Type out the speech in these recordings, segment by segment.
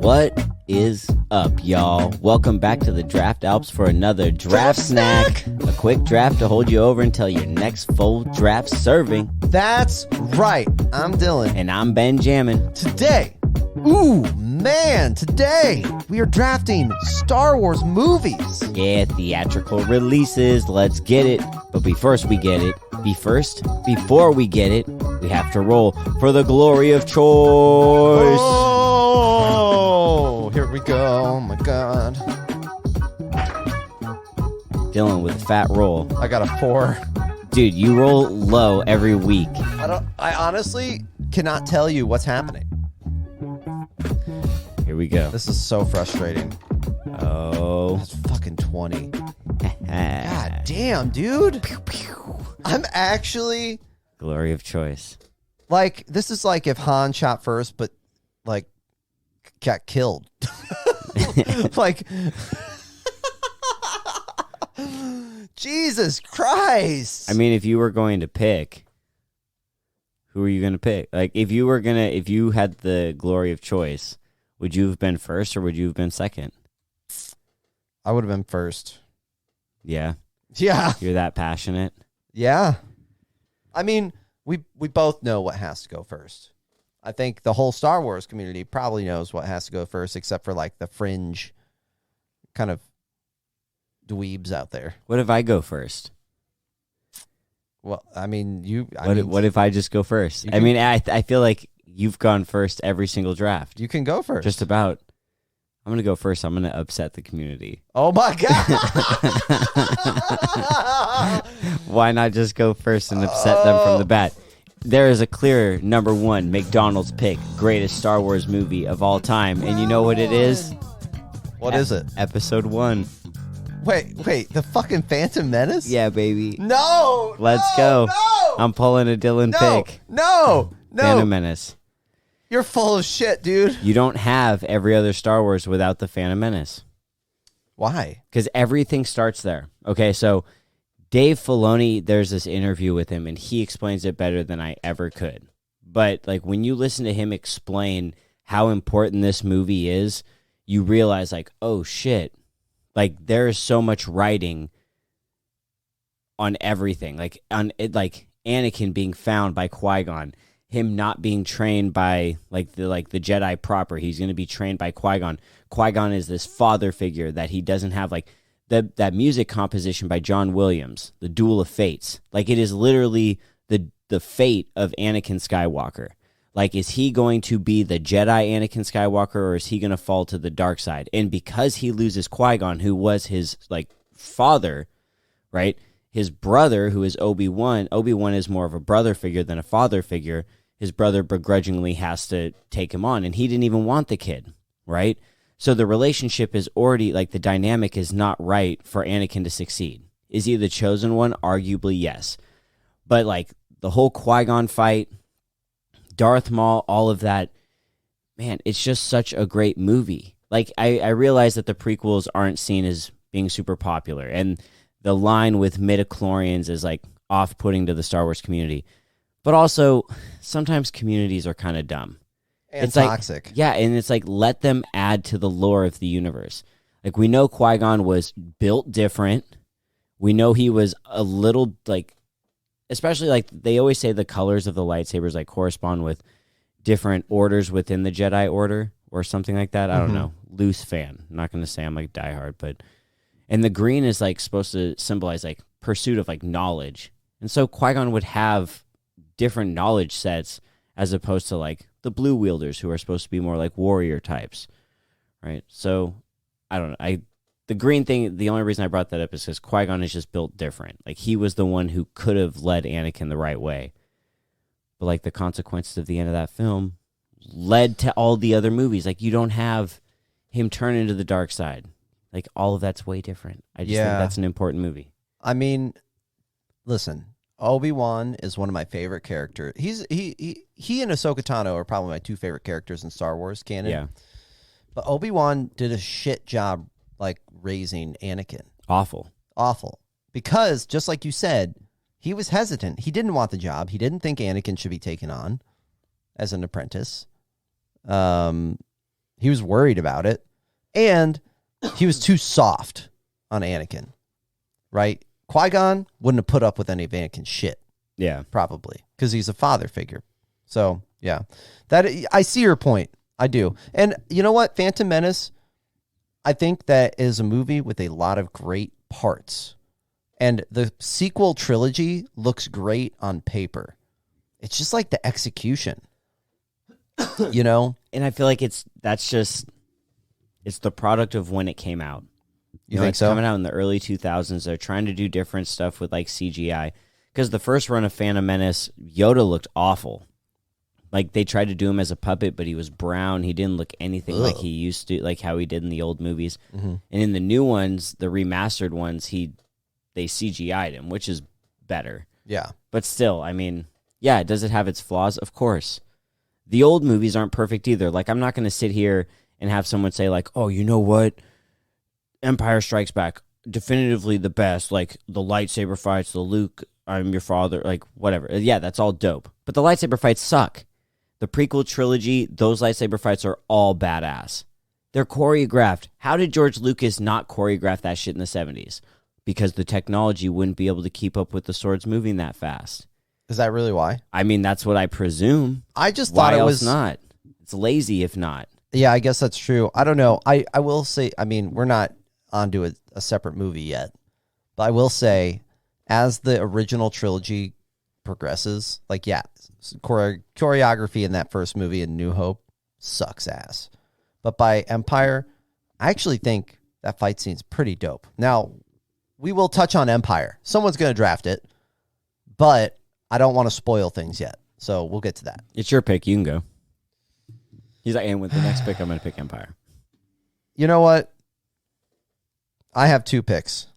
What is up, y'all? Welcome back to the Draft Alps for another draft snack. A quick draft to hold you over until your next full draft serving. That's right. I'm Dylan. And I'm Benjamin. Today, today we are drafting Star Wars movies. Yeah, theatrical releases. Let's get it. But before we get it, we have to roll for the glory of choice. Oh, here we go. Oh my God. Dylan with a fat roll. I got a 4. Dude, you roll low every week. I honestly cannot tell you what's happening. Here we go. This is so frustrating. Oh. That's fucking 20. God damn, dude. I'm actually... Glory of choice. Like, this is like if Han shot first, but, like, got killed. Like... Jesus Christ. I mean, if you were going to pick, who are you going to pick? Like, if you had the glory of choice, would you have been first or would you have been second? I would have been first. Yeah. Yeah. You're that passionate? Yeah. I mean, we both know what has to go first. I think the whole Star Wars community probably knows what has to go first, except for like the fringe kind of dweebs out there. What if I go first? Well, I mean, what if I just go first? I mean, I feel like you've gone first every single draft. You can go first. Just about. I'm going to go first. I'm going to upset the community. Oh, my God. Why not just go first and upset them from the bat? There is a clear number one McDonald's pick, greatest Star Wars movie of all time. And you know what it is? What is it? Episode 1. Wait, the fucking Phantom Menace? Yeah, baby. No! Let's go. I'm pulling a Dylan pick. No! Phantom Menace. You're full of shit, dude. You don't have every other Star Wars without the Phantom Menace. Why? Because everything starts there. Okay, so Dave Filoni, there's this interview with him, and he explains it better than I ever could. But like when you listen to him explain how important this movie is, you realize like, oh shit, like there is so much writing on everything. Like on it, like Anakin being found by Qui-Gon, him not being trained by like the Jedi proper. He's going to be trained by Qui-Gon. Qui-Gon is this father figure that he doesn't have. Like that music composition by John Williams, The Duel of Fates. Like it is literally the fate of Anakin Skywalker. Like, is he going to be the Jedi Anakin Skywalker, or is he going to fall to the dark side? And because he loses Qui-Gon, who was his like father, right? His brother, who is Obi-Wan is more of a brother figure than a father figure. His brother begrudgingly has to take him on, and he didn't even want the kid, right? So the relationship is already, like, the dynamic is not right for Anakin to succeed. Is he the chosen one? Arguably, yes. But, like, the whole Qui-Gon fight, Darth Maul, all of that, man, it's just such a great movie. Like, I realize that the prequels aren't seen as being super popular, and the line with midichlorians is like off-putting to the Star Wars community. But also, sometimes communities are kind of dumb. And it's toxic. Like, yeah, and it's like, let them add to the lore of the universe. Like, we know Qui-Gon was built different. We know he was a little, like, especially, like, they always say the colors of the lightsabers, like, correspond with different orders within the Jedi Order or something like that. I don't know. Loose fan. I'm not going to say I'm, like, diehard, but... And the green is, like, supposed to symbolize, like, pursuit of, like, knowledge. And so Qui-Gon would have different knowledge sets as opposed to, like, the blue wielders who are supposed to be more, like, warrior types, right? So, I don't know. The green thing, the only reason I brought that up is because Qui-Gon is just built different. Like, he was the one who could have led Anakin the right way. But, like, the consequences of the end of that film led to all the other movies. Like, you don't have him turn into the dark side. Like, all of that's way different. I just think that's an important movie. I mean, listen, Obi-Wan is one of my favorite characters. He and Ahsoka Tano are probably my two favorite characters in Star Wars canon. Yeah. But Obi-Wan did a shit job, like, raising Anakin. Awful. Because, just like you said, he was hesitant. He didn't want the job. He didn't think Anakin should be taken on as an apprentice. He was worried about it. And he was too soft on Anakin, right? Qui-Gon wouldn't have put up with any of Anakin's shit. Yeah. Probably. Because he's a father figure. So, yeah. I see your point. I do. And you know what? Phantom Menace, I think that is a movie with a lot of great parts. And the sequel trilogy looks great on paper. It's just like the execution. You know? And I feel like it's the product of when it came out. You think it's so? Coming out in the early 2000s. They're trying to do different stuff with like CGI. Because the first run of Phantom Menace, Yoda looked awful. Like they tried to do him as a puppet, but he was brown. He didn't look anything like he used to, like how he did in the old movies. Mm-hmm. And in the new ones, the remastered ones, they CGI'd him, which is better. Yeah. But still, I mean, yeah, does it have its flaws? Of course. The old movies aren't perfect either. Like, I'm not going to sit here and have someone say, like, oh, you know what? Empire Strikes Back, definitively the best. Like, the lightsaber fights, the Luke, I'm your father, like, whatever. Yeah, that's all dope. But the lightsaber fights suck. The prequel trilogy, those lightsaber fights are all badass. They're choreographed. How did George Lucas not choreograph that shit in the 70s? Because the technology wouldn't be able to keep up with the swords moving that fast. Is that really why? I mean, that's what I presume. I just thought it was not. It's lazy if not. Yeah, I guess that's true. I don't know. I will say, I mean, we're not onto a separate movie yet. But I will say, as the original trilogy progresses, like, yeah, choreography in that first movie in New Hope sucks ass. But by Empire, I actually think that fight scene's pretty dope. Now, we will touch on Empire. Someone's going to draft it, but I don't want to spoil things yet. So we'll get to that. It's your pick. You can go. He's like, and with the next pick, I'm going to pick Empire. You know what? I have 2 picks.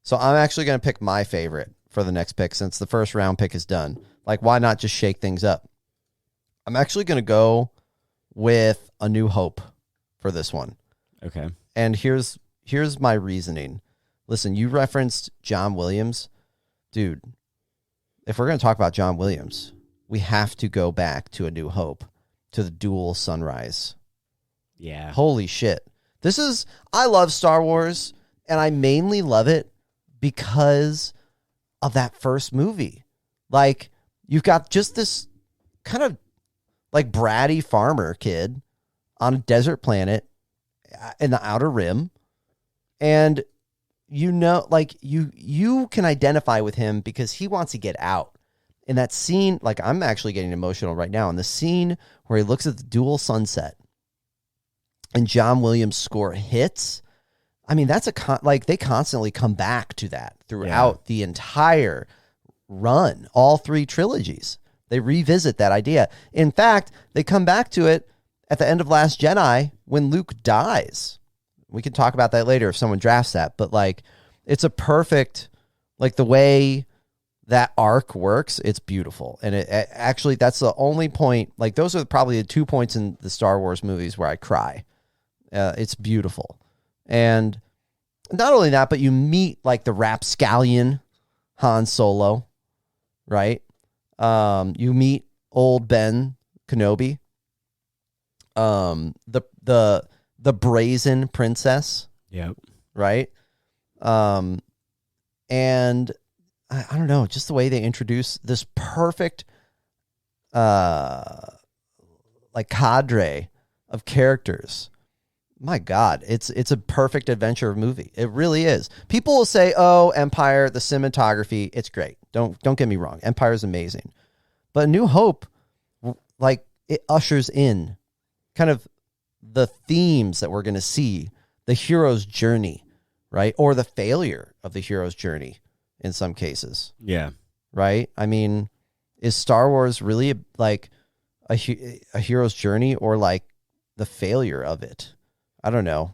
So I'm actually going to pick my favorite for the next pick since the first round pick is done. Like, why not just shake things up? I'm actually going to go with A New Hope for this one. Okay. And here's my reasoning. Listen, you referenced John Williams. Dude, if we're going to talk about John Williams, we have to go back to A New Hope, to the Duel Sunrise. Yeah. Holy shit. I love Star Wars, and I mainly love it because of that first movie. Like, you've got just this kind of like bratty farmer kid on a desert planet in the Outer Rim. And you know, like you can identify with him because he wants to get out. In that scene, like I'm actually getting emotional right now. In the scene where he looks at the Duel sunset and John Williams' score hits, I mean, that's they constantly come back to that throughout the entire run, all 3 trilogies. They revisit that idea. In fact, they come back to it at the end of Last Jedi when Luke dies. We can talk about that later if someone drafts that, but like, it's a perfect, like the way that arc works, it's beautiful. And it actually, that's the only point, like those are probably the 2 points in the Star Wars movies where I cry. It's beautiful. And not only that, but you meet like the rapscallion Han Solo, right? You meet old Ben Kenobi. The brazen princess. Yep. Right. And I don't know, just the way they introduce this perfect, like cadre of characters. My God, it's a perfect adventure movie. It really is. People will say, "Oh, Empire, the cinematography, it's great." Don't get me wrong. Empire is amazing, but A New Hope, like it ushers in kind of the themes that we're going to see, the hero's journey, right, or the failure of the hero's journey in some cases. Yeah. Right. I mean, is Star Wars really like a hero's journey or like the failure of it? I don't know.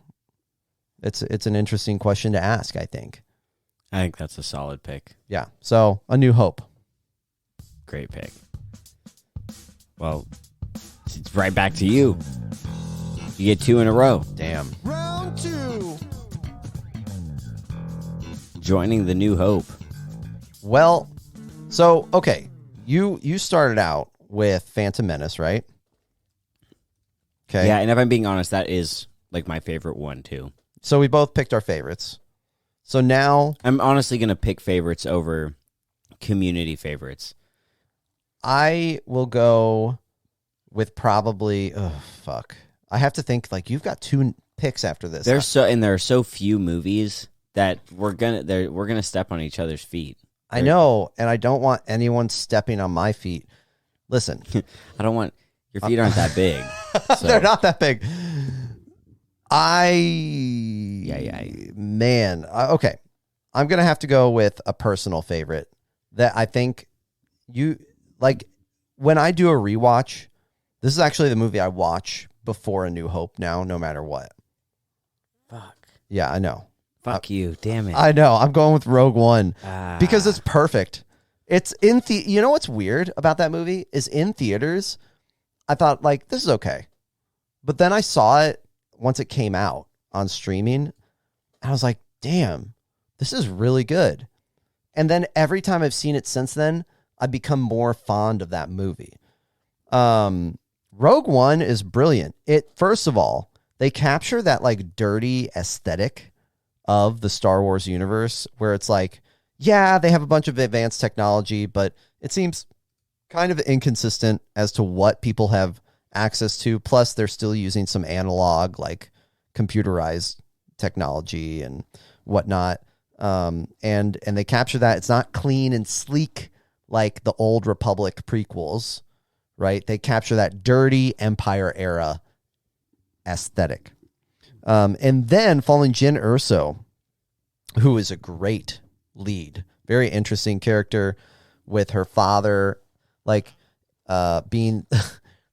It's an interesting question to ask, I think. I think that's a solid pick. Yeah. So, A New Hope. Great pick. Well, it's right back to you. You get 2 in a row. Damn. Round 2. Joining the New Hope. Well, so, okay. You started out with Phantom Menace, right? Okay. Yeah, and if I'm being honest, that is like my favorite one too. So we both picked our favorites. So now I'm honestly going to pick favorites over community favorites. I will go with probably I have to think like you've got 2 picks after this. There are so few movies that we're gonna step on each other's feet. I know, and I don't want anyone stepping on my feet. Listen, I don't want your feet aren't that big. So. They're not that big. Okay. I'm gonna have to go with a personal favorite that I think you like. When I do a rewatch, this is actually the movie I watch before A New Hope now, no matter what. Fuck. Yeah, I know. Fuck you. Damn it. I know. I'm going with Rogue One because it's perfect. It's in you know what's weird about that movie is in theaters, I thought like this is okay. But then I saw it once it came out on streaming, and I was like, damn, this is really good. And then every time I've seen it since then, I've become more fond of that movie. Rogue One is brilliant. First of all, they capture that like dirty aesthetic of the Star Wars universe where it's like, yeah, they have a bunch of advanced technology, but it seems kind of inconsistent as to what people have access to. Plus, they're still using some analog, like computerized technology and whatnot. And they capture that. It's not clean and sleek like the old Republic prequels, right? They capture that dirty Empire era aesthetic. And then following Jyn Erso, who is a great lead, very interesting character with her father, like being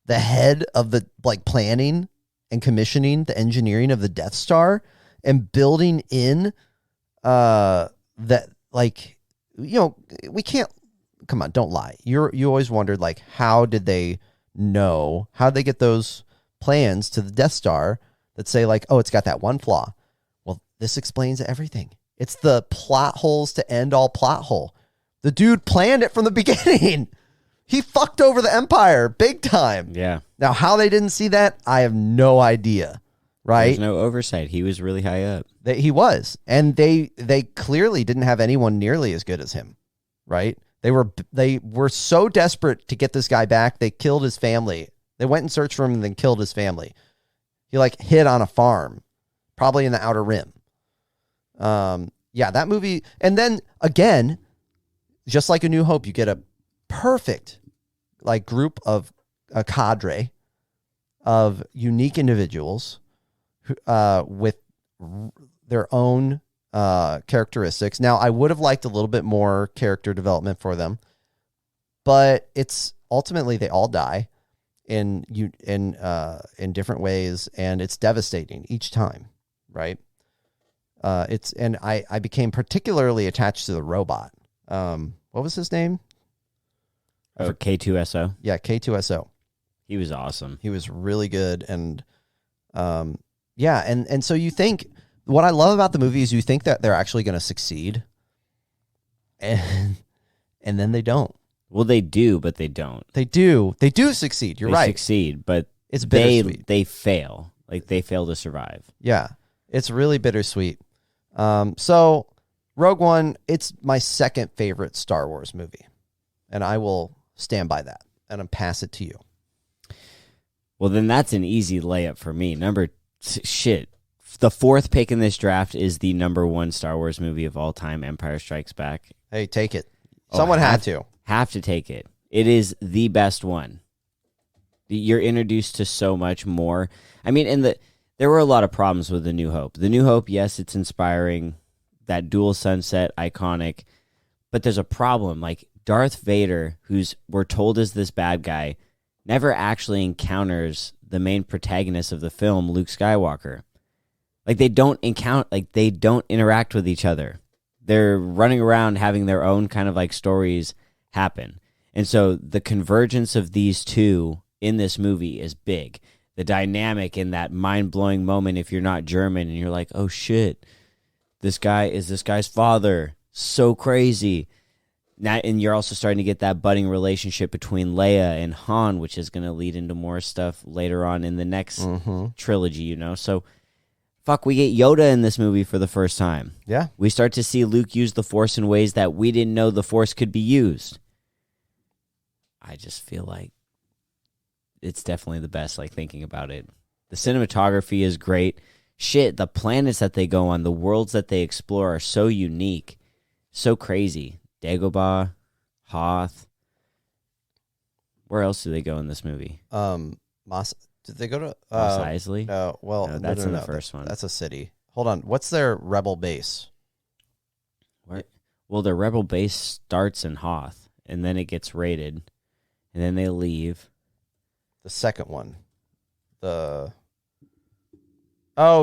the head of the like planning and commissioning the engineering of the Death Star and building in that like, you know, we can't, come on, don't lie. You always wondered like, how did they get those plans to the Death Star that say like, oh, it's got that one flaw. Well, this explains everything. It's the plot holes to end all plot hole. The dude planned it from the beginning. He fucked over the Empire big time. Yeah. Now, how they didn't see that, I have no idea. Right? There's no oversight. He was really high up. He was. And they clearly didn't have anyone nearly as good as him. Right? They were so desperate to get this guy back, they killed his family. They went and searched for him and then killed his family. He like hid on a farm, probably in the Outer Rim. Yeah, that movie. And then again, just like A New Hope, you get a perfect like group of a cadre of unique individuals who, with their own characteristics. Now, I would have liked a little bit more character development for them, but it's ultimately they all die in different ways, and it's devastating each time, right? I became particularly attached to the robot. What was his name? Oh, K2SO. Yeah, K2SO. He was awesome. He was really good, and yeah, and so you think what I love about the movie is you think that they're actually going to succeed, and then they don't. Well, they do, but they don't. They do succeed. You're right. They succeed, but it's bittersweet. They fail. Like they fail to survive. Yeah, it's really bittersweet. So Rogue One, it's my second favorite Star Wars movie, and I will stand by that and I'll pass it to you. Well, then that's an easy layup for me. The fourth pick in this draft is the number one Star Wars movie of all time, Empire Strikes Back. Hey, take it. Someone had to. Have to take it. It is the best one. You're introduced to so much more. I mean, there were a lot of problems with The New Hope. The New Hope, yes, it's inspiring. That dual sunset, iconic. But there's a problem. Like, Darth Vader, who's we're told is this bad guy, never actually encounters the main protagonist of the film, Luke Skywalker. Like, they don't interact with each other. They're running around having their own kind of like stories happen. And so the convergence of these two in this movie is big. The dynamic in that mind-blowing moment, if you're not German and you're like, oh shit, this guy is this guy's father. So crazy. And you're also starting to get that budding relationship between Leia and Han, which is going to lead into more stuff later on in the next trilogy, you know? So, fuck, we get Yoda in this movie for the first time. Yeah. We start to see Luke use the Force in ways that we didn't know the Force could be used. I just feel like it's definitely the best, like, thinking about it. The cinematography is great. Shit, the planets that they go on, the worlds that they explore are so unique, so crazy. Dagobah, Hoth. Where else do they go in this movie? Did they go to Mos Eisley? No, well, No, that's in the no. first one. That's a city. Hold on. What's their rebel base? Where? Well, their rebel base starts in Hoth, and then it gets raided, and then they leave. The second one. Oh,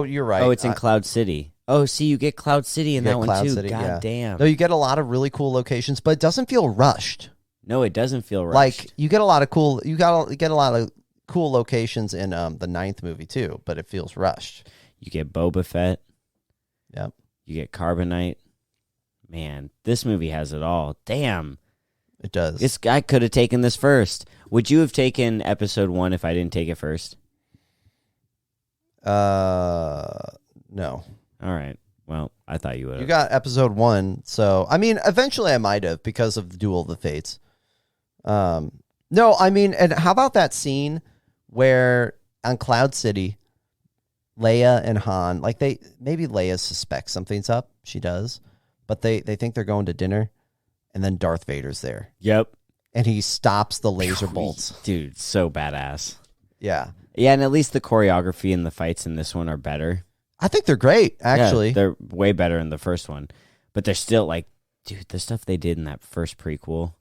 you're right. Oh, it's in Cloud City. Oh, see, you get Cloud City in that one Cloud too. City, God yeah. damn. No, you get a lot of really cool locations, but it doesn't feel rushed. No, it doesn't feel rushed. Like you get a lot of cool. You get a lot of cool locations in the 9th movie too, but it feels rushed. You get Boba Fett. Yep. You get Carbonite. Man, this movie has it all. Damn. It does. This guy could have taken this first. Would you have taken episode 1 if I didn't take it first? No. All right. Well, I thought you would have. You got episode 1, so I mean, eventually I might have because of the Duel of the Fates. No, I mean, and how about that scene where on Cloud City, Leia and Han, like maybe Leia suspects something's up. She does, but they think they're going to dinner, and then Darth Vader's there. Yep. And he stops the laser bolts. Dude, so badass. Yeah. Yeah, and at least the choreography and the fights in this one are better. I think they're great, actually. Yeah, they're way better in the first one. But they're still like, dude, the stuff they did in that first prequel,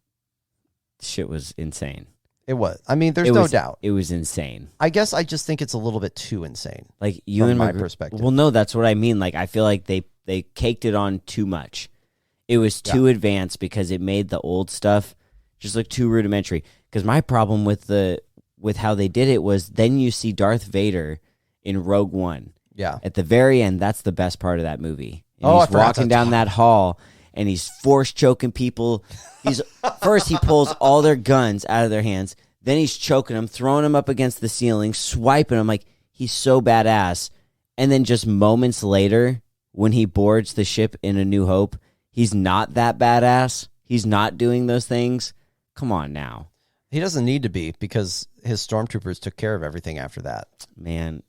shit was insane. It was. I mean, there's no doubt. It was insane. I guess I just think it's a little bit too insane. Like from my perspective. Well, no, that's what I mean. Like, I feel like they caked it on too much. It was too advanced because it made the old stuff just look too rudimentary. Because my problem with how they did it was then you see Darth Vader in Rogue One. Yeah. At the very end, that's the best part of that movie. And I he's forgot walking down that hall, and he's force choking people. First, he pulls all their guns out of their hands. Then he's choking them, throwing them up against the ceiling, swiping them. Like, he's so badass. And then just moments later, when he boards the ship in A New Hope, he's not that badass. He's not doing those things. Come on now. He doesn't need to be because his stormtroopers took care of everything after that. Man,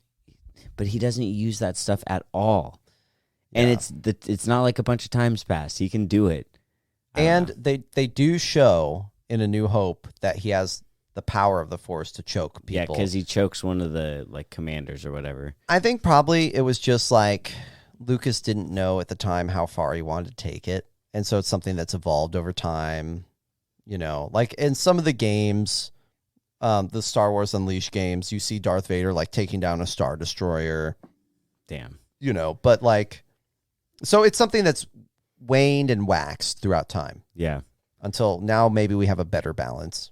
but he doesn't use that stuff at all. And it's not like a bunch of times passed. He can do it. And they do show in A New Hope that he has the power of the Force to choke people. Yeah, because he chokes one of the like commanders or whatever. I think probably it was just like Lucas didn't know at the time how far he wanted to take it. And so it's something that's evolved over time. You know, like in some of the games, the Star Wars Unleashed games, you see Darth Vader like taking down a Star Destroyer. Damn. You know, but like, so it's something that's waned and waxed throughout time. Yeah. Until now, maybe we have a better balance.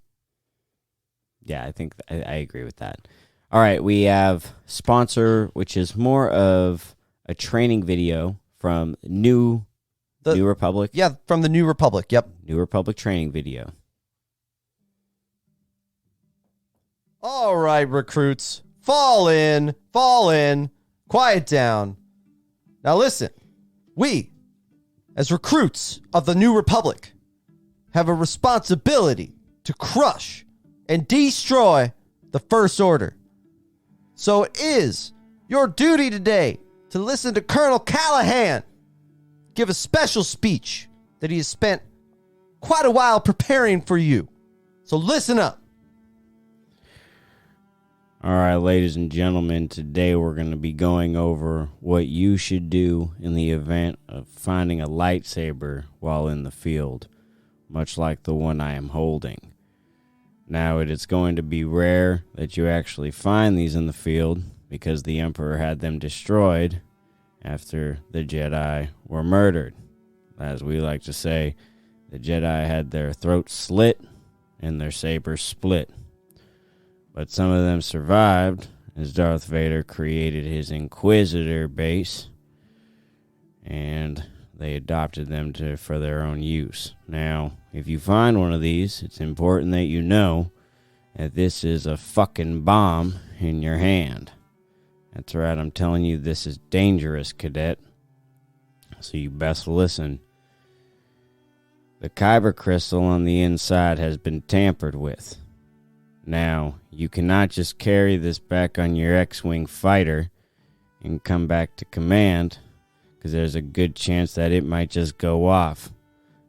Yeah, I think I agree with that. All right, we have sponsor, which is more of a training video from New Republic. Yeah, from the New Republic. Yep. New Republic training video. All right, recruits. Fall in. Quiet down. Now listen. We, as recruits of the New Republic, have a responsibility to crush and destroy the First Order. So it is your duty today to listen to Colonel Callahan give a special speech that he has spent quite a while preparing for you. So listen up. All right, ladies and gentlemen, today we're going to be going over what you should do in the event of finding a lightsaber while in the field, much like the one I am holding. Now, it is going to be rare that you actually find these in the field because the Emperor had them destroyed after the Jedi were murdered. As we like to say, the Jedi had their throats slit and their sabers split. But some of them survived as Darth Vader created his Inquisitor base. And they adopted them for their own use. Now, if you find one of these, it's important that you know that this is a fucking bomb in your hand. That's right, I'm telling you, this is dangerous, cadet. So you best listen. The kyber crystal on the inside has been tampered with. Now, you cannot just carry this back on your X-Wing fighter and come back to command, because there's a good chance that it might just go off,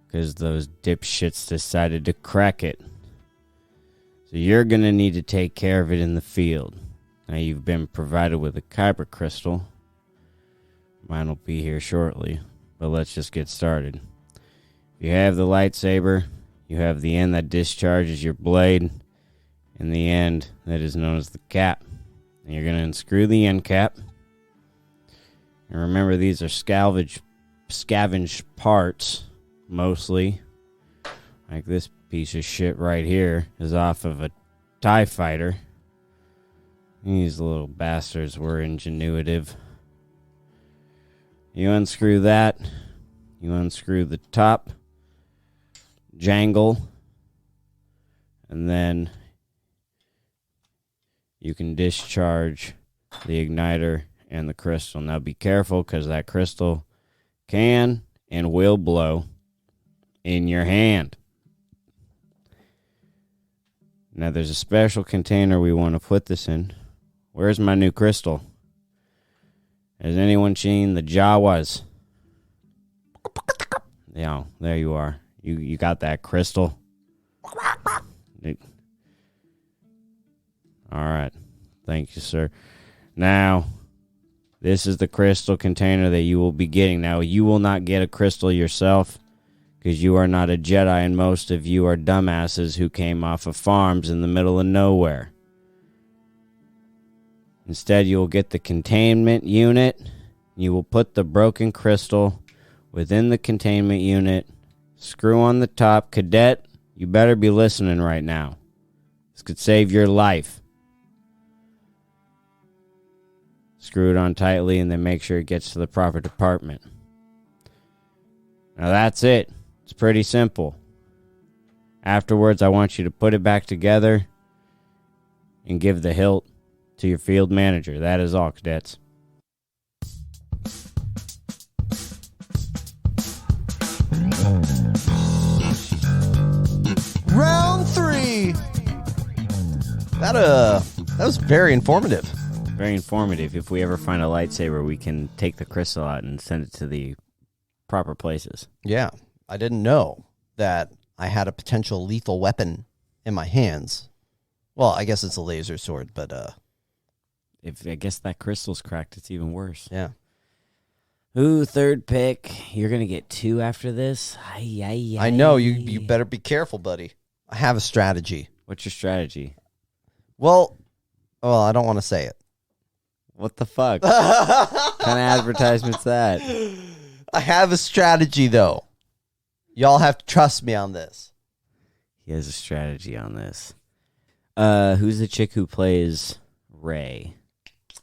because those dipshits decided to crack it. So you're going to need to take care of it in the field. Now, you've been provided with a kyber crystal. Mine will be here shortly, but let's just get started. You have the lightsaber, you have the end that discharges your blade, and the end that is known as the cap. And you're going to unscrew the end cap. And remember, these are scavenged parts, mostly. Like this piece of shit right here is off of a TIE fighter. These little bastards were ingenuitive. You unscrew that. You unscrew the top jangle. And then you can discharge the igniter and the crystal. Now be careful, because that crystal can and will blow in your hand. Now there's a special container we want to put this in. Where's my new crystal? Has anyone seen the Jawas? Yeah, there you are. You got that crystal? All right. Thank you, sir. Now, this is the crystal container that you will be getting. Now, you will not get a crystal yourself, because you are not a Jedi, and most of you are dumbasses who came off of farms in the middle of nowhere. Instead, you will get the containment unit. You will put the broken crystal within the containment unit. Screw on the top. Cadet, you better be listening right now. This could save your life. Screw it on tightly, and then make sure it gets to the proper department. Now that's it. It's pretty simple. Afterwards, I want you to put it back together and give the hilt to your field manager. That is all, cadets. Round 3. That was very informative. Very informative. If we ever find a lightsaber, we can take the crystal out and send it to the proper places. Yeah, I didn't know that I had a potential lethal weapon in my hands. Well, I guess it's a laser sword, but if I guess that crystal's cracked, it's even worse. Yeah. Ooh, third pick. You're gonna get 2 after this. I know you better be careful, buddy. I have a strategy. What's your strategy? Well, I don't want to say it. What the fuck? What kind of advertisement's that? I have a strategy, though. Y'all have to trust me on this. He has a strategy on this. Who's the chick who plays Rey?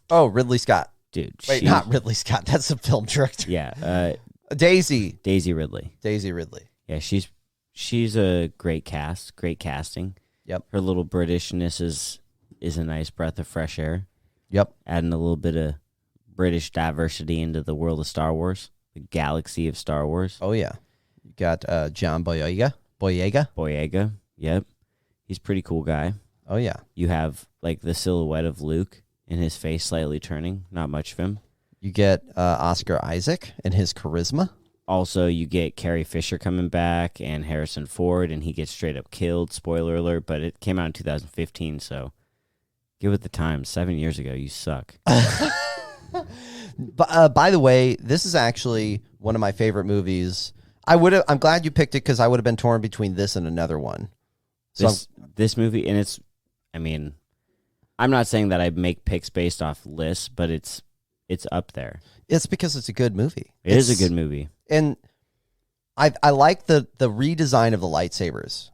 Oh, Ridley Scott. Dude, wait, not Ridley Scott. That's a film director. Yeah, Daisy Ridley. Daisy Ridley. Yeah, she's a great cast, great casting. Yep. Her little Britishness is a nice breath of fresh air. Yep. Adding a little bit of British diversity into the world of Star Wars, the galaxy of Star Wars. Oh yeah, you got John Boyega. Yep, he's a pretty cool guy. Oh yeah. You have like the silhouette of Luke and his face slightly turning. Not much of him. You get Oscar Isaac and his charisma. Also, you get Carrie Fisher coming back and Harrison Ford, and he gets straight up killed. Spoiler alert, but it came out in 2015, so give it the time. 7 years ago, you suck. By the way, this is actually one of my favorite movies. I'm glad you picked it, because I would have been torn between this and another one. So this movie, and I'm not saying that I make picks based off lists, but it's up there. It's because it's a good movie. It is a good movie. And I like the redesign of the lightsabers,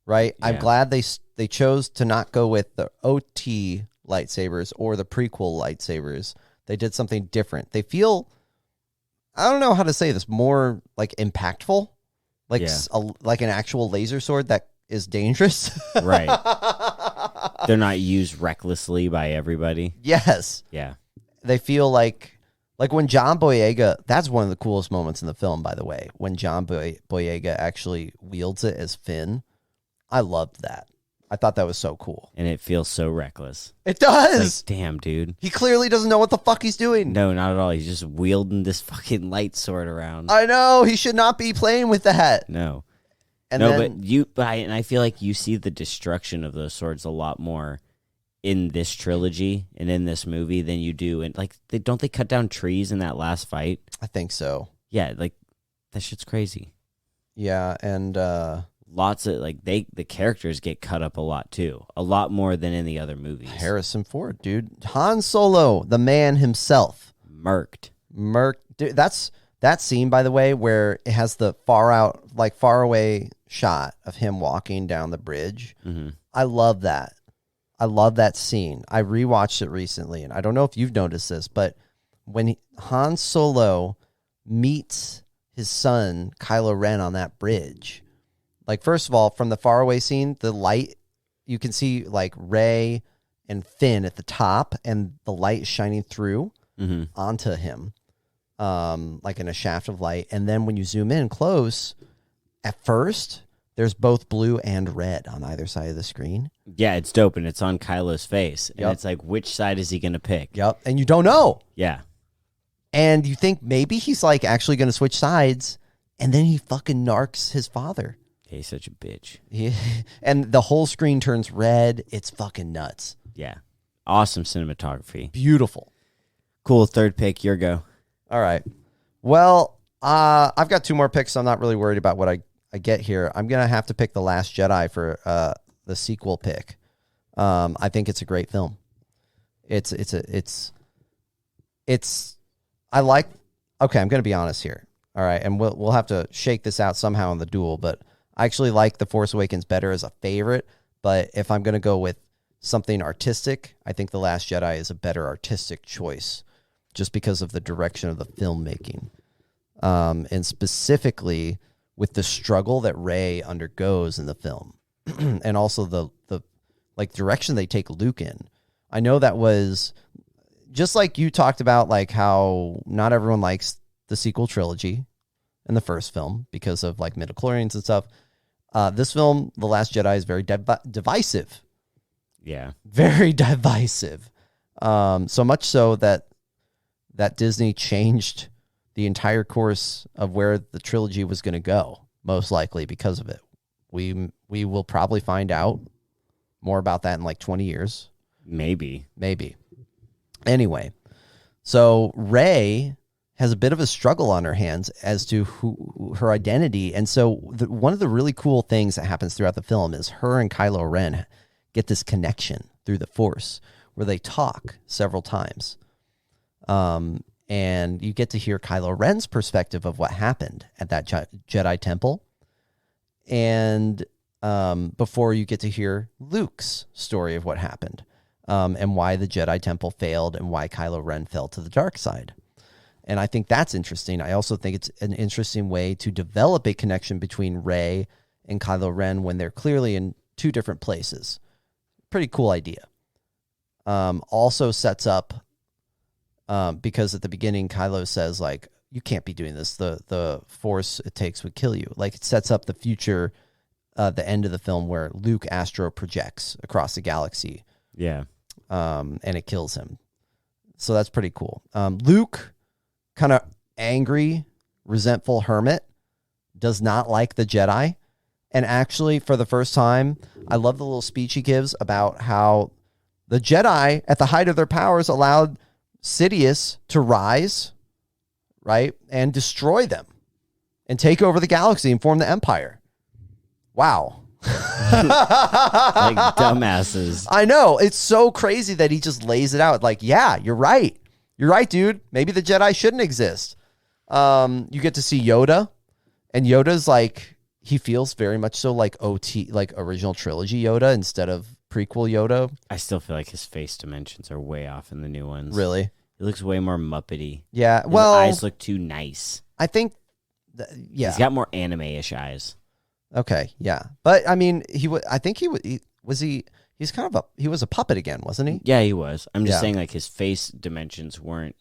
right? Yeah. I'm glad they chose to not go with the OT lightsabers or the prequel lightsabers. They did something different. They feel, I don't know how to say this, more like impactful, like Yeah. like an actual laser sword that is dangerous. Right. They're not used recklessly by everybody. Yes. Yeah. They feel like when John Boyega, that's one of the coolest moments in the film, by the way, when John Boyega actually wields it as Finn. I loved that. I thought that was so cool. And it feels so reckless. It does. Like, damn, dude. He clearly doesn't know what the fuck he's doing. No, not at all. He's just wielding this fucking light sword around. I know. He should not be playing with that. No. And no, then, and I feel like you see the destruction of those swords a lot more in this trilogy and in this movie than you do. And like, don't they cut down trees in that last fight? I think so. Yeah, like that shit's crazy. Yeah, and lots of like the characters get cut up a lot too, a lot more than in the other movies. Harrison Ford, dude, Han Solo, the man himself, murked. Dude, that's that scene, by the way, where it has the far away shot of him walking down the bridge. Mm-hmm. I love that. I love that scene. I rewatched it recently, and I don't know if you've noticed this, but when Han Solo meets his son Kylo Ren on that bridge, like, first of all, from the faraway scene, the light, you can see like Rey and Finn at the top, and the light shining through onto him, like in a shaft of light. And then when you zoom in close, at first, there's both blue and red on either side of the screen. Yeah, it's dope, and it's on Kylo's face. And Yep. it's like, which side is he going to pick? Yep. And you don't know. Yeah. And you think maybe he's like actually going to switch sides, and then he fucking narcs his father. Yeah, he's such a bitch. And the whole screen turns red. It's fucking nuts. Yeah. Awesome cinematography. Beautiful. Cool. Third pick. Your go. All right. Well, I've got two more picks, so I'm not really worried about what I get here. I'm going to have to pick The Last Jedi for the sequel pick. I think it's a great film. I'm going to be honest here. All right. And we'll have to shake this out somehow in the duel, but I actually like The Force Awakens better as a favorite. But if I'm going to go with something artistic, I think The Last Jedi is a better artistic choice just because of the direction of the filmmaking. And specifically with the struggle that Rey undergoes in the film and also the like direction they take Luke in. I know that was just like you talked about, like how not everyone likes the sequel trilogy in the first film because of like midichlorians and stuff. This film, The Last Jedi, is very divisive. Yeah. Very divisive. So much so that Disney changed the entire course of where the trilogy was going to go, most likely because of it. We will probably find out more about that in like 20 years. Maybe. Anyway, so Rey has a bit of a struggle on her hands as to her identity. And so one of the really cool things that happens throughout the film is her and Kylo Ren get this connection through the Force where they talk several times. And you get to hear Kylo Ren's perspective of what happened at that Jedi temple. And before you get to hear Luke's story of what happened and why the Jedi temple failed and why Kylo Ren fell to the dark side. And I think that's interesting. I also think it's an interesting way to develop a connection between Rey and Kylo Ren when they're clearly in two different places. Pretty cool idea. Also sets up, because at the beginning, Kylo says, like, you can't be doing this. The force it takes would kill you. Like, it sets up the future, the end of the film where Luke astro projects across the galaxy. Yeah. And it kills him. So that's pretty cool. Luke, kind of angry, resentful hermit, does not like the Jedi. And actually, for the first time, I love the little speech he gives about how the Jedi, at the height of their powers, allowed Sidious to rise, right, and destroy them and take over the galaxy and form the Empire. Wow. Like dumbasses. I know. It's so crazy that he just lays it out. Like, yeah, you're right. You're right, dude. Maybe the Jedi shouldn't exist. You get to see Yoda, and Yoda's like, he feels very much so like OT, like original trilogy Yoda instead of prequel Yoda. I still feel like his face dimensions are way off in the new ones. Really? He looks way more Muppety. Yeah, His well, eyes look too nice. I think, yeah. He's got more anime-ish eyes. Okay, yeah. But, I mean, I think he was a puppet again, wasn't he? Yeah, he was. I'm just saying, like, his face dimensions weren't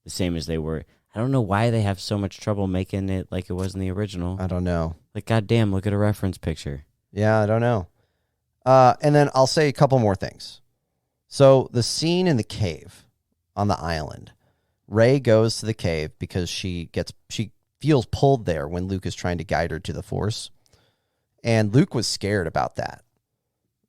the same as they were. I don't know why they have so much trouble making it like it was in the original. I don't know. Like, goddamn, look at a reference picture. Yeah, I don't know. And then I'll say a couple more things. So the scene in the cave on the island, Rey goes to the cave because she feels pulled there when Luke is trying to guide her to the Force. And Luke was scared about that.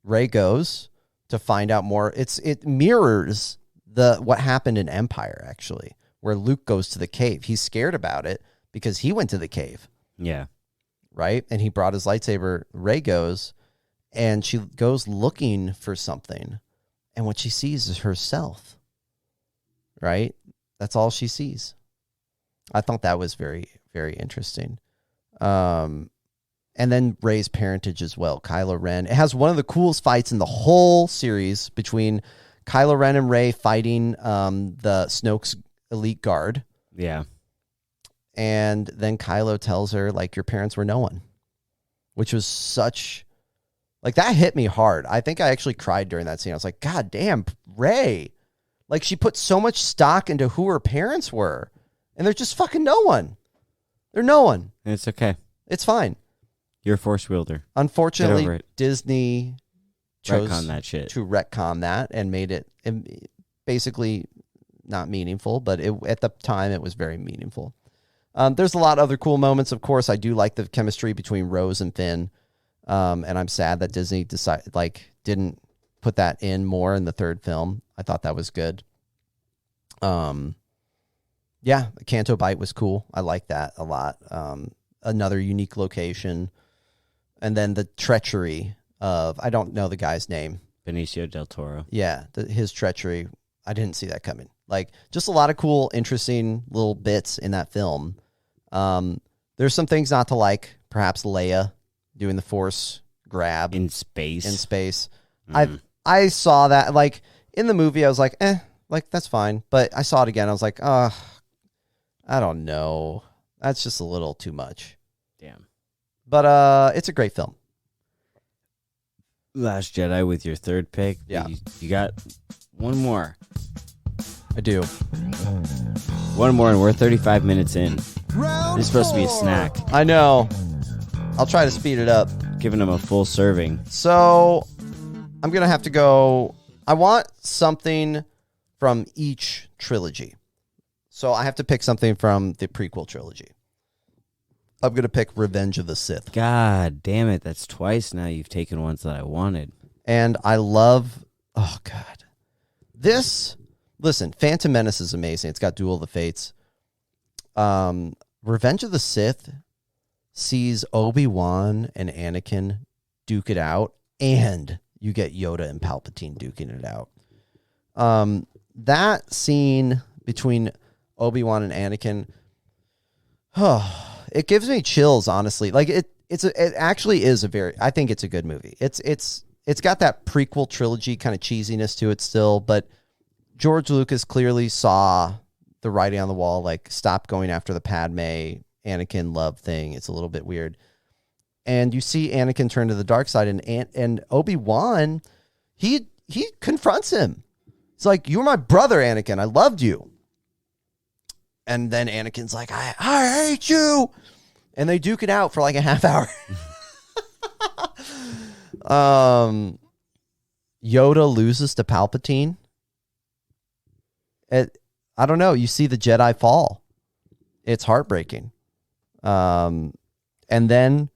Rey goes to find out more. It mirrors what happened in Empire, actually, where Luke goes to the cave. He's scared about it because he went to the cave. Yeah. Right? And he brought his lightsaber. Rey goes, and she goes looking for something. And what she sees is herself. Right? That's all she sees. I thought that was very, very interesting. And then Rey's parentage as well. Kylo Ren. It has one of the coolest fights in the whole series between Kylo Ren and Rey fighting the Snoke's elite guard. Yeah. And then Kylo tells her, like, your parents were no one. Which was such... Like, that hit me hard. I think I actually cried during that scene. I was like, God damn, Rey. Like, she put so much stock into who her parents were. And they're just fucking no one. They're no one. It's okay. It's fine. You're a force wielder. Unfortunately, Disney chose retcon that shit. to retcon that and made it basically not meaningful, but at the time it was very meaningful. There's a lot of other cool moments, of course. I do like the chemistry between Rose and Finn, and I'm sad that Disney didn't put that in more in the third film. I thought that was good. Yeah, Canto Bight was cool. I like that a lot. Another unique location. And then the treachery of, I don't know the guy's name. Benicio del Toro. Yeah, his treachery. I didn't see that coming. Like, just a lot of cool, interesting little bits in that film. There's some things not to like. Perhaps Leia doing the Force grab. In space. I saw that, like, in the movie, I was like, like, that's fine. But I saw it again. I was like, I don't know. That's just a little too much. Damn. But it's a great film. Last Jedi with your third pick. Yeah. You got one more. I do. One more, and we're 35 minutes in. It's supposed to be a snack. I know. I'll try to speed it up. Giving them a full serving. So I'm going to have to go. I want something from each trilogy. So I have to pick something from the prequel trilogy. I'm going to pick Revenge of the Sith. God damn it. That's twice now you've taken ones that I wanted. And I love... Oh, God. Listen, Phantom Menace is amazing. It's got Duel of the Fates. Revenge of the Sith sees Obi-Wan and Anakin duke it out, and you get Yoda and Palpatine duking it out. That scene between Obi-Wan and Anakin... it gives me chills, honestly. Like it actually is I think it's a good movie. It's got that prequel trilogy kind of cheesiness to it still, but George Lucas clearly saw the writing on the wall, like, stop going after the Padme Anakin love thing. It's a little bit weird. And you see Anakin turn to the dark side, and Obi-Wan, he confronts him. It's like, you were my brother, Anakin. I loved you. And then Anakin's like, I hate you. And they duke it out for like a half hour. Yoda loses to Palpatine. I don't know. You see the Jedi fall. It's heartbreaking. And then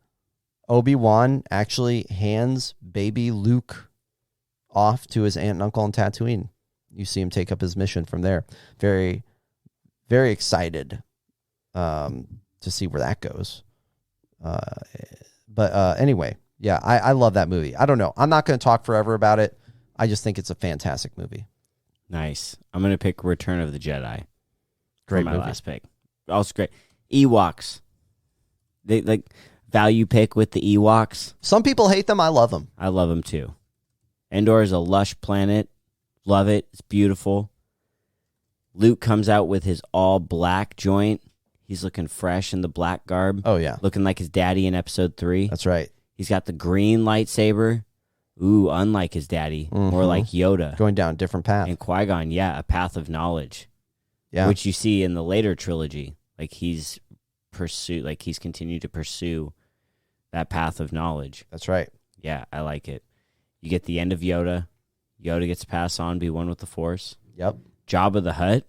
Obi-Wan actually hands baby Luke off to his aunt and uncle on Tatooine. You see him take up his mission from there. Very... very excited to see where that goes. But anyway, yeah, I love that movie. I don't know. I'm not going to talk forever about it. I just think it's a fantastic movie. Nice. I'm going to pick Return of the Jedi. Great for my movie. last pick. Also great. Ewoks. They like value pick with the Ewoks. Some people hate them. I love them. I love them too. Endor is a lush planet. Love it. It's beautiful. Luke comes out with his all black joint. He's looking fresh in the black garb. Oh, yeah. Looking like his daddy in episode 3. That's right. He's got the green lightsaber. Ooh, unlike his daddy. More like Yoda. Going down a different path. And Qui-Gon, yeah, a path of knowledge. Yeah. Which you see in the later trilogy. Like he's continued to pursue that path of knowledge. That's right. Yeah, I like it. You get the end of Yoda. Yoda gets to pass on, be one with the Force. Yep. Jabba the Hutt.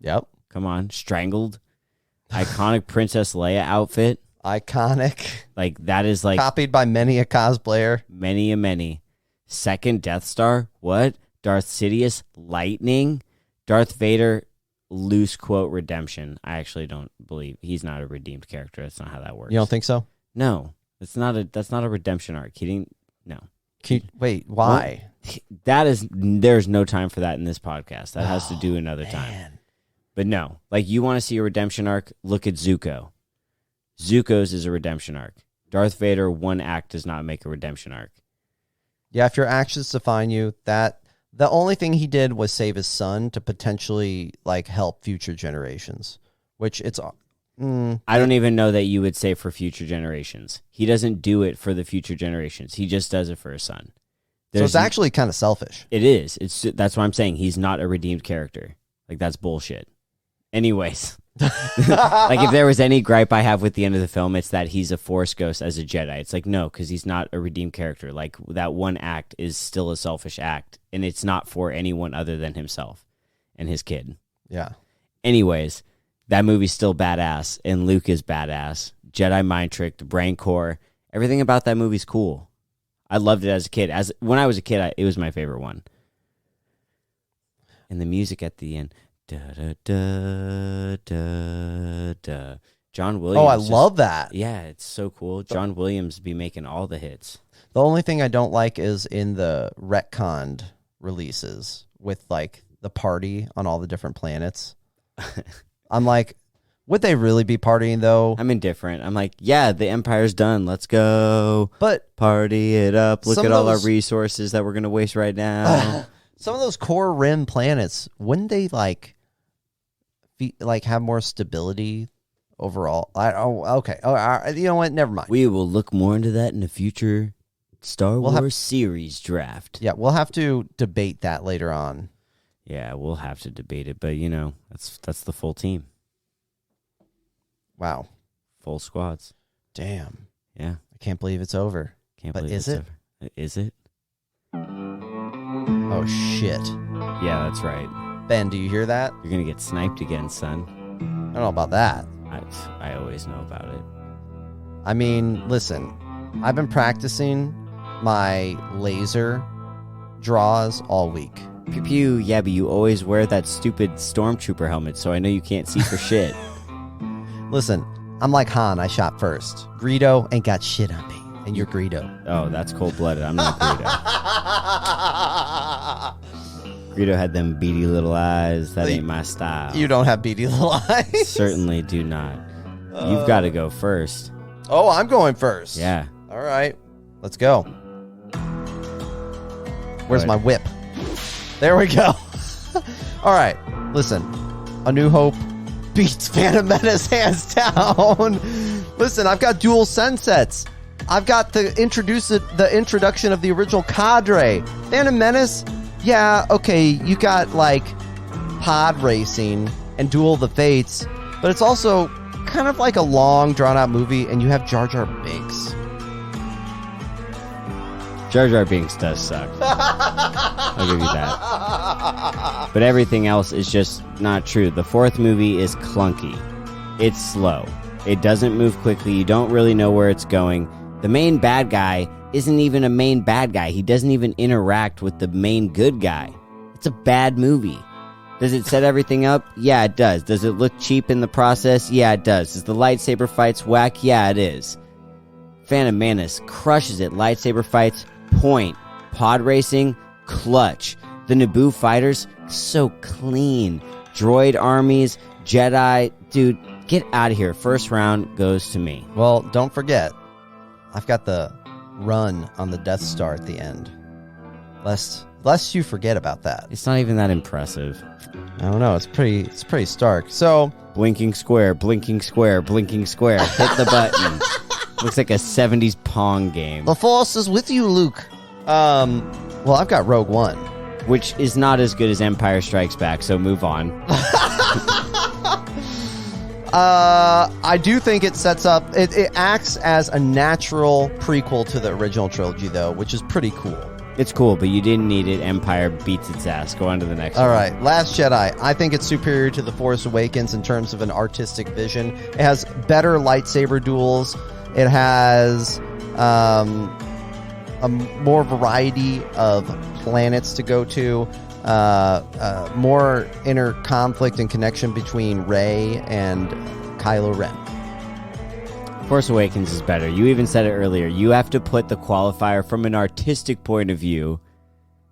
Yep. Come on, strangled. Iconic Princess Leia outfit. Iconic. Like that is like copied by many a cosplayer. Many. Second Death Star. What? Darth Sidious lightning. Darth Vader loose quote redemption. I actually don't believe he's not a redeemed character. That's not how that works. You don't think so? No. That's not a redemption arc. He didn't. No. Wait, why? There's no time for that in this podcast. That has to do another time. But no, like you want to see a redemption arc, look at Zuko. Zuko's is a redemption arc. Darth Vader, one act does not make a redemption arc. Yeah, if your actions define you, that the only thing he did was save his son to potentially like help future generations, which it's I don't even know that you would say for future generations. He doesn't do it for the future generations. He just does it for his son. So it's actually kind of selfish. It is. That's why I'm saying he's not a redeemed character. Like that's bullshit. Anyways, like if there was any gripe I have with the end of the film, it's that he's a Force ghost as a Jedi. It's like, no, because he's not a redeemed character. Like that one act is still a selfish act, and it's not for anyone other than himself and his kid. Yeah. Anyways, that movie's still badass, and Luke is badass. Jedi mind tricked, brain core, everything about that movie's cool. I loved it as a kid. When I was a kid, it was my favorite one. And the music at the end. Da, da, da, da, da. John Williams. Oh, I love that. Yeah, it's so cool. John Williams be making all the hits. The only thing I don't like is in the retconned releases with like the party on all the different planets. I'm like, would they really be partying though? I'm indifferent. I'm like, yeah, the Empire's done. Let's go. But party it up. Look at all our resources that we're going to waste right now. Some of those core rim planets, wouldn't they like have more stability overall? Okay. Oh, you know what? Never mind. We will look more into that in a future Star Wars series draft. Yeah, we'll have to debate that later on. Yeah, we'll have to debate it, but that's the full team. Wow. Full squads. Damn. Yeah. I can't believe it's over. Is it? Is it? Oh, shit. Yeah, that's right. Ben, do you hear that? You're going to get sniped again, son. I don't know about that. I always know about it. I mean, listen, I've been practicing my laser draws all week. Pew pew, yeah, but you always wear that stupid stormtrooper helmet, so I know you can't see for shit. Listen, I'm like Han, I shot first. Greedo ain't got shit on me, and you're Greedo. Oh, that's cold-blooded. I'm not Greedo. Greedo had them beady little eyes. That ain't my style. You don't have beady little eyes. Certainly do not. You've got to go first. Oh, I'm going first. Yeah. All right. Let's go. Where's my whip? There we go. All right. Listen. A New Hope beats Phantom Menace hands down. Listen, I've got dual sunsets. I've got the introduction of the original cadre. Phantom Menace, yeah, okay, you got like pod racing and Duel of the Fates, but it's also kind of like a long, drawn-out movie, and you have Jar Jar Binks. Jar Jar Binks does suck. I'll give you that. But everything else is just not true. The fourth movie is clunky. It's slow. It doesn't move quickly. You don't really know where it's going. The main bad guy isn't even a main bad guy. He doesn't even interact with the main good guy. It's a bad movie. Does it set everything up? Yeah, it does. Does it look cheap in the process? Yeah, it does. Is the lightsaber fights whack? Yeah, it is. Phantom Menace crushes it. Lightsaber fights, point. Pod racing, clutch. The Naboo fighters, so clean. Droid armies, Jedi, dude, get out of here. First round goes to me. Well, don't forget, I've got the run on the Death Star at the end. Lest lest you forget about that. It's not even that impressive. I don't know. It's pretty stark. So blinking square, blinking square, blinking square. Hit the button. Looks like a 70s Pong game. the Force is with you, Luke. Well, I've got Rogue One, which is not as good as Empire Strikes Back, so move on. I do think it sets up. It acts as a natural prequel to the original trilogy, though, which is pretty cool. It's cool, but you didn't need it. Empire beats its ass. Go on to the next one. All right, Last Jedi. I think it's superior to The Force Awakens in terms of an artistic vision. It has better lightsaber duels. It has a more variety of planets to go to. More inner conflict and connection between Rey and Kylo Ren. Force Awakens is better. You even said it earlier. You have to put the qualifier from an artistic point of view.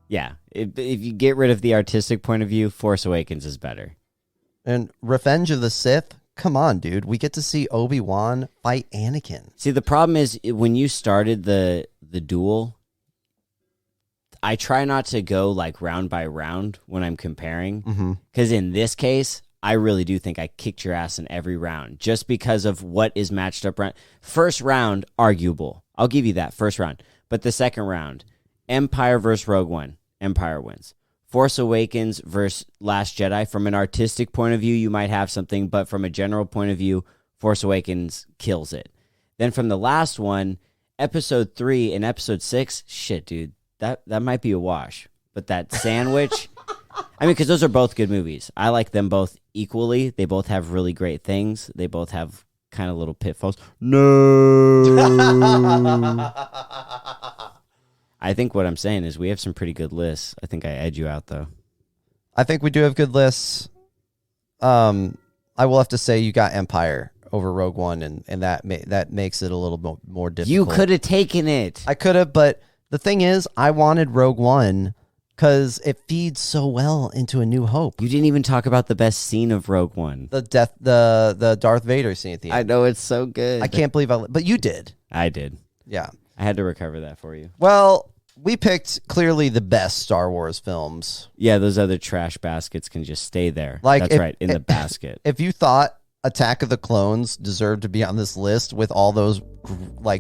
Yeah, if you get rid of the artistic point of view, Force Awakens is better. And Revenge of the Sith, come on, dude. We get to see Obi-Wan fight Anakin. See, the problem is when you started the duel, I try not to go like round by round when I'm comparing. Because in this case, I really do think I kicked your ass in every round just because of what is matched up. First round, arguable. I'll give you that, first round. But the second round, Empire versus Rogue One, Empire wins. Force Awakens versus Last Jedi, from an artistic point of view, you might have something, but from a general point of view, Force Awakens kills it. Then from the last one, Episode 3 and Episode 6, shit, dude, that might be a wash. But that sandwich... I mean, because those are both good movies. I like them both equally. They both have really great things. They both have kind of little pitfalls. No. I think what I'm saying is we have some pretty good lists. I think I edge you out, though. I think we do have good lists. I will have to say you got Empire over Rogue One, and that makes it a little more difficult. You could have taken it. I could have, but the thing is, I wanted Rogue One because it feeds so well into A New Hope. You didn't even talk about the best scene of Rogue One. The Darth Vader scene at the end. I know, it's so good. I can't believe but you did. I did. Yeah. I had to recover that for you. Well, we picked clearly the best Star Wars films. Yeah, those other trash baskets can just stay there. Like, that's right, in the basket. If you thought Attack of the Clones deserved to be on this list with all those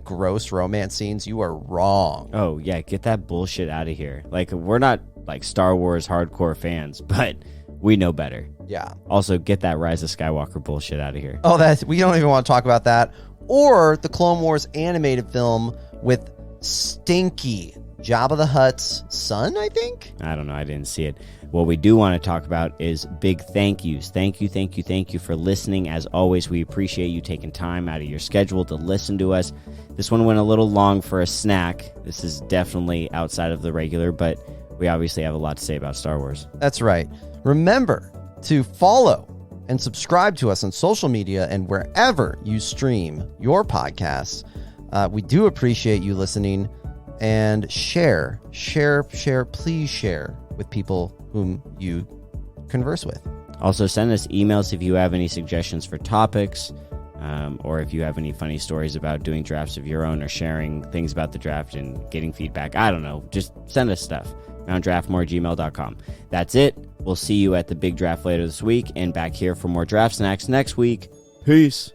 gross romance scenes, you are wrong. Oh, yeah, get that bullshit out of here. Like, we're not like Star Wars hardcore fans, but we know better. Yeah. Also, get that Rise of Skywalker bullshit out of here. Oh, we don't even want to talk about that. Or the Clone Wars animated film with stinky Jabba the Hutt's son, I think? I don't know. I didn't see it. What we do want to talk about is big thank yous. Thank you for listening. As always, we appreciate you taking time out of your schedule to listen to us. This one went a little long for a snack. This is definitely outside of the regular, but we obviously have a lot to say about Star Wars. That's right. Remember to follow and subscribe to us on social media and wherever you stream your podcasts. We do appreciate you listening. And share, please share with people whom you converse with. Also, send us emails if you have any suggestions for topics, or if you have any funny stories about doing drafts of your own or sharing things about the draft and getting feedback. I don't know. Just send us stuff. rounddraftmore@gmail.com. That's it. We'll see you at the big draft later this week and back here for more draft snacks next week. Peace.